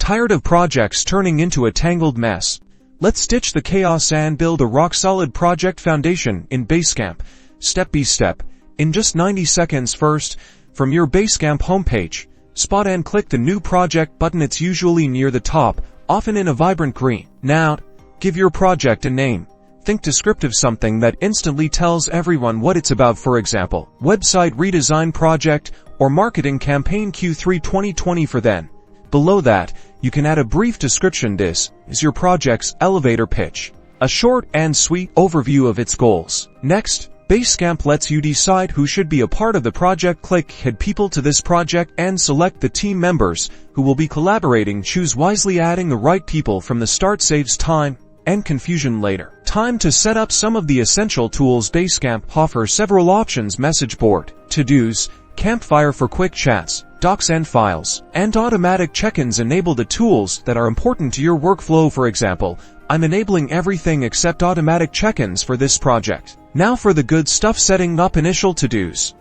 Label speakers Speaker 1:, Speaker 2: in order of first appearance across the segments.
Speaker 1: Tired of projects turning into a tangled mess? Let's stitch the chaos and build a rock-solid project foundation in Basecamp, step by step, in just 90 seconds. First, from your Basecamp homepage, spot and click the New Project button. It's usually near the top, often in a vibrant green. Now, give your project a name. Think descriptive, something that instantly tells everyone what it's about, for example, website redesign project or marketing campaign Q3 2020 for then. Below that, you can add a brief description. This is your project's elevator pitch, a short and sweet overview of its goals. Next, Basecamp lets you decide who should be a part of the project. Click Add People to this project and select the team members who will be collaborating. Choose wisely. Adding the right people from the start saves time and confusion later. Time to set up some of the essential tools. Basecamp offers several options: message board, to-dos, campfire for quick chats, docs and files, and automatic check-ins. Enable the tools that are important to your workflow. For example, I'm enabling everything except automatic check-ins for this project. Now for the good stuff: setting up initial to-dos.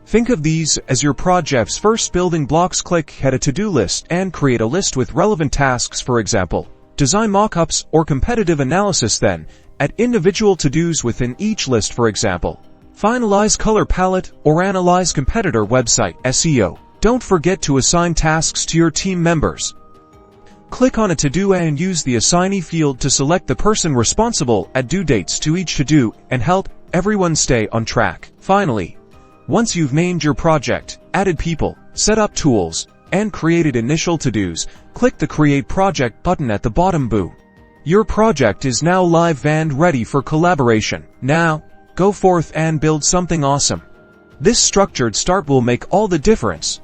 Speaker 1: Think of these as your project's first building blocks. Click Add a to-do list and create a list with relevant tasks, for example, design mockups or competitive analysis. Then, add individual to-dos within each list, for example, finalize color palette or analyze competitor website SEO. Don't forget to assign tasks to your team members. Click on a to-do and use the assignee field to select the person responsible. Add due dates to each to-do and help everyone stay on track. Finally, once you've named your project, added people, set up tools, and created initial to-dos, click the Create Project button at the bottom. Boom! Your project is now live and ready for collaboration. Now, go forth and build something awesome. This structured start will make all the difference.